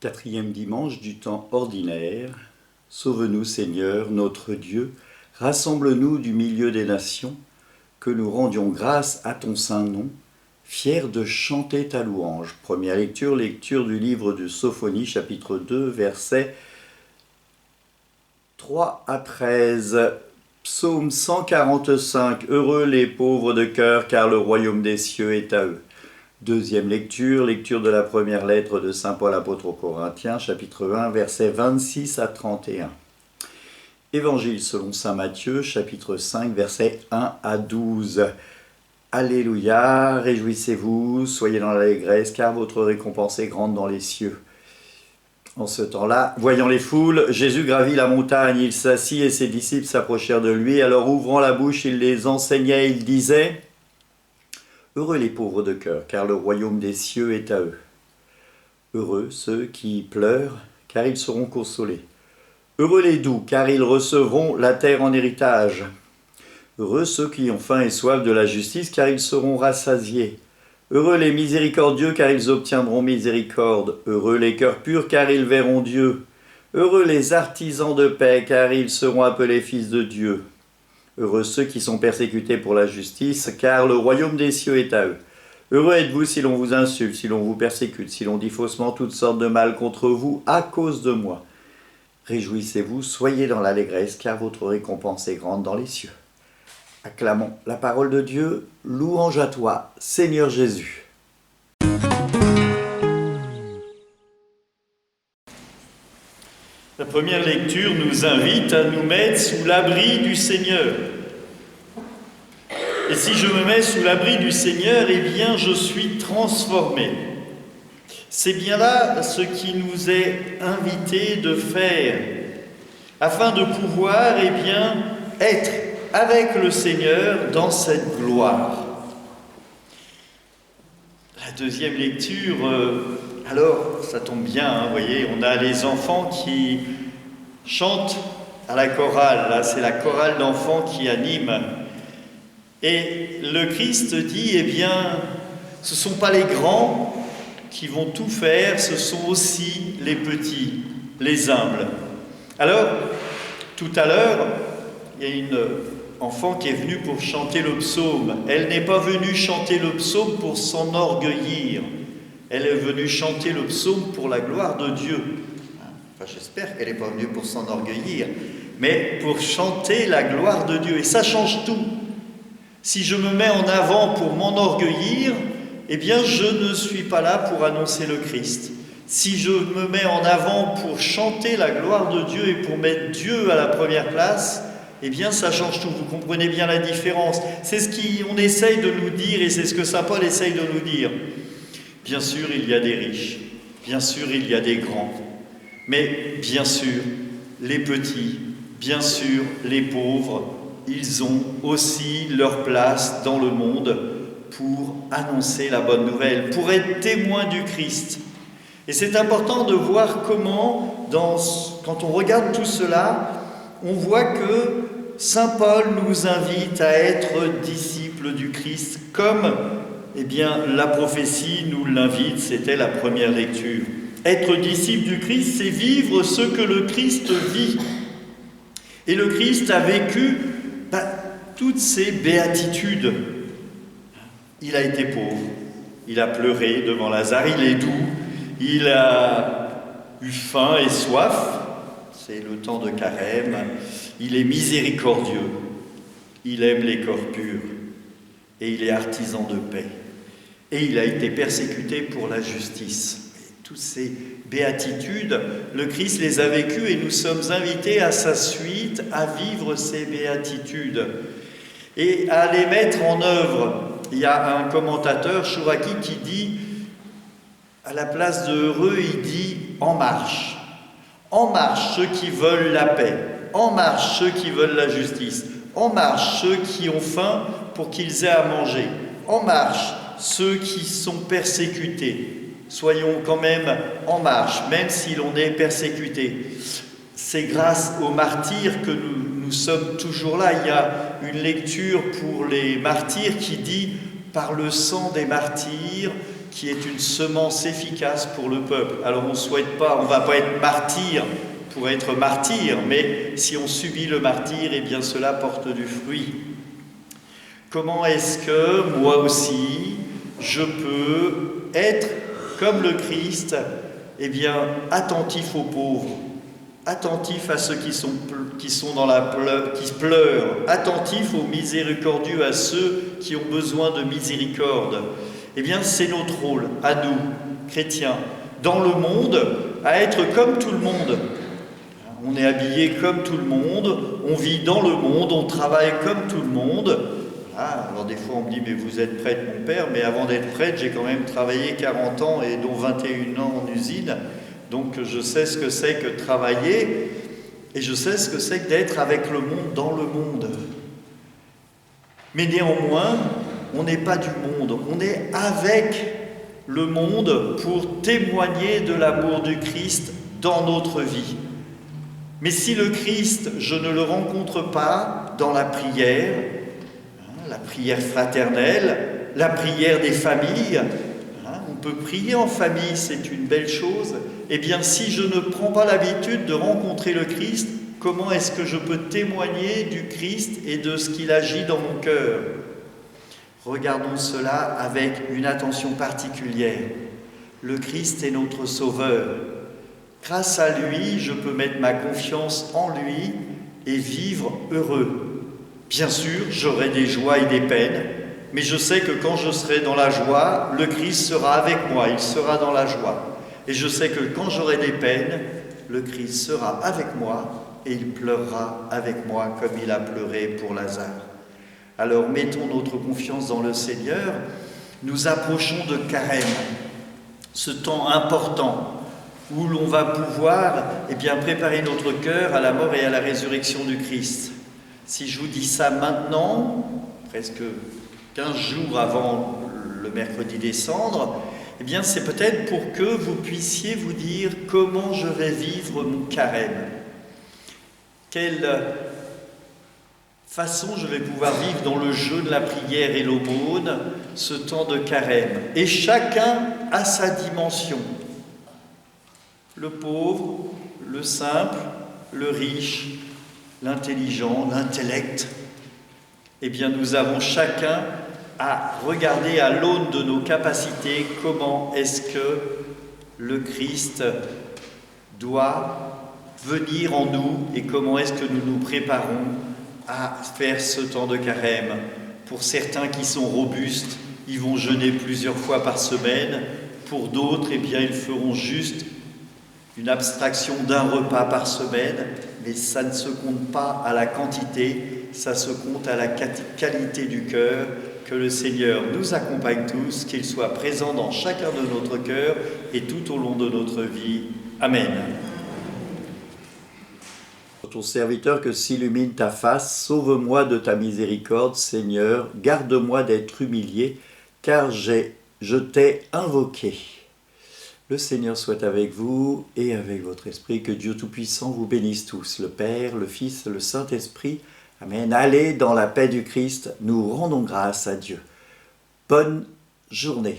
Quatrième dimanche du temps ordinaire, sauve-nous Seigneur, notre Dieu, rassemble-nous du milieu des nations, que nous rendions grâce à ton saint nom, fiers de chanter ta louange. Première lecture du livre de Sophonie, chapitre 2, versets 3 à 13. Psaume 145, heureux les pauvres de cœur, car le royaume des cieux est à eux. Deuxième lecture de la première lettre de saint Paul apôtre aux Corinthiens, chapitre 1, versets 26 à 31. Évangile selon saint Matthieu, chapitre 5, versets 1 à 12. Alléluia, réjouissez-vous, soyez dans l'allégresse, car votre récompense est grande dans les cieux. En ce temps-là, voyant les foules, Jésus gravit la montagne, il s'assit et ses disciples s'approchèrent de lui. Alors ouvrant la bouche, il les enseignait, il disait: heureux les pauvres de cœur, car le royaume des cieux est à eux. Heureux ceux qui pleurent, car ils seront consolés. Heureux les doux, car ils recevront la terre en héritage. Heureux ceux qui ont faim et soif de la justice, car ils seront rassasiés. Heureux les miséricordieux, car ils obtiendront miséricorde. Heureux les cœurs purs, car ils verront Dieu. Heureux les artisans de paix, car ils seront appelés fils de Dieu. Heureux ceux qui sont persécutés pour la justice, car le royaume des cieux est à eux. Heureux êtes-vous si l'on vous insulte, si l'on vous persécute, si l'on dit faussement toutes sortes de mal contre vous à cause de moi. Réjouissez-vous, soyez dans l'allégresse, car votre récompense est grande dans les cieux. Acclamons la parole de Dieu, louange à toi, Seigneur Jésus. La première lecture nous invite à nous mettre sous l'abri du Seigneur. Et si je me mets sous l'abri du Seigneur, eh bien je suis transformé. C'est bien là ce qui nous est invité de faire, afin de pouvoir, eh bien, être avec le Seigneur dans cette gloire. La deuxième lecture, alors ça tombe bien, vous voyez, on a les enfants qui chantent à la chorale, là c'est la chorale d'enfants qui anime. Et le Christ dit, eh bien, ce ne sont pas les grands qui vont tout faire, ce sont aussi les petits, les humbles. Alors, tout à l'heure, il y a une enfant qui est venue pour chanter le psaume. Elle n'est pas venue chanter le psaume pour s'enorgueillir. Elle est venue chanter le psaume pour la gloire de Dieu. Enfin, j'espère qu'elle n'est pas venue pour s'enorgueillir, mais pour chanter la gloire de Dieu. Et ça change tout. Si je me mets en avant pour m'enorgueillir, eh bien, je ne suis pas là pour annoncer le Christ. Si je me mets en avant pour chanter la gloire de Dieu et pour mettre Dieu à la première place, eh bien, ça change tout. Vous comprenez bien la différence. C'est ce qu'on essaye de nous dire et c'est ce que saint Paul essaye de nous dire. Bien sûr, il y a des riches. Bien sûr, il y a des grands. Mais bien sûr, les petits, bien sûr, les pauvres, ils ont aussi leur place dans le monde pour annoncer la bonne nouvelle, pour être témoins du Christ. Et c'est important de voir comment, quand on regarde tout cela, on voit que saint Paul nous invite à être disciples du Christ, comme eh bien, la prophétie nous l'invite, c'était la première lecture. Être disciple du Christ, c'est vivre ce que le Christ vit. Et le Christ a vécu toutes ces béatitudes. Il a été pauvre, il a pleuré devant Lazare, il est doux, il a eu faim et soif, c'est le temps de carême, il est miséricordieux, il aime les corps purs, et il est artisan de paix. Et il a été persécuté pour la justice. Et toutes ces béatitudes, le Christ les a vécues et nous sommes invités à sa suite à vivre ces béatitudes et à les mettre en œuvre. Il y a un commentateur, Chouraki, qui dit, à la place de heureux, il dit « en marche ». En marche ceux qui veulent la paix, en marche ceux qui veulent la justice, en marche ceux qui ont faim pour qu'ils aient à manger, en marche ceux qui sont persécutés. Soyons quand même en marche, même si l'on est persécuté. C'est grâce aux martyrs que nous nous sommes toujours là. Il y a une lecture pour les martyrs qui dit « par le sang des martyrs », qui est une semence efficace pour le peuple. Alors on ne souhaite pas, on ne va pas être martyr pour être martyr, mais si on subit le martyr, eh bien cela porte du fruit. Comment est-ce que moi aussi, je peux être comme le Christ, eh bien attentif aux pauvres, attentif à ceux qui sont dans qui pleurent, attentif aux miséricordieux, à ceux qui ont besoin de miséricorde. Eh bien, c'est notre rôle, à nous, chrétiens, dans le monde, à être comme tout le monde. On est habillé comme tout le monde, on vit dans le monde, on travaille comme tout le monde. Voilà. Alors des fois on me dit, mais vous êtes prêtre mon père, mais avant d'être prêtre, j'ai quand même travaillé 40 ans et dont 21 ans en usine. Donc je sais ce que c'est que travailler et je sais ce que c'est que d'être avec le monde, dans le monde. Mais néanmoins, on n'est pas du monde, on est avec le monde pour témoigner de l'amour du Christ dans notre vie. Mais si le Christ, je ne le rencontre pas dans la prière fraternelle, la prière des familles, on peut prier en famille, c'est une belle chose. Eh bien, si je ne prends pas l'habitude de rencontrer le Christ, comment est-ce que je peux témoigner du Christ et de ce qu'il agit dans mon cœur ? Regardons cela avec une attention particulière. Le Christ est notre Sauveur. Grâce à lui, je peux mettre ma confiance en lui et vivre heureux. Bien sûr, j'aurai des joies et des peines, mais je sais que quand je serai dans la joie, le Christ sera avec moi, il sera dans la joie. Et je sais que quand j'aurai des peines, le Christ sera avec moi et il pleurera avec moi comme il a pleuré pour Lazare. Alors mettons notre confiance dans le Seigneur, nous approchons de Carême, ce temps important où l'on va pouvoir préparer notre cœur à la mort et à la résurrection du Christ. Si je vous dis ça maintenant, presque 15 jours avant le mercredi des Cendres, c'est peut-être pour que vous puissiez vous dire comment je vais vivre mon carême. Quelle façon je vais pouvoir vivre dans le jeu de la prière et l'aumône ce temps de carême. Et chacun a sa dimension. Le pauvre, le simple, le riche, l'intelligent, l'intellect. Nous avons chacun à regarder à l'aune de nos capacités comment est-ce que le Christ doit venir en nous et comment est-ce que nous nous préparons à faire ce temps de carême. Pour certains qui sont robustes, ils vont jeûner plusieurs fois par semaine. Pour d'autres, ils feront juste une abstraction d'un repas par semaine, mais ça ne se compte pas à la quantité, ça se compte à la qualité du cœur. Que le Seigneur nous accompagne tous, qu'il soit présent dans chacun de notre cœur et tout au long de notre vie. Amen. Ton serviteur que s'illumine ta face, sauve-moi de ta miséricorde, Seigneur, garde-moi d'être humilié, car je t'ai invoqué. Le Seigneur soit avec vous et avec votre esprit, que Dieu Tout-Puissant vous bénisse tous, le Père, le Fils, le Saint-Esprit. Amen. Allez dans la paix du Christ, nous rendons grâce à Dieu. Bonne journée.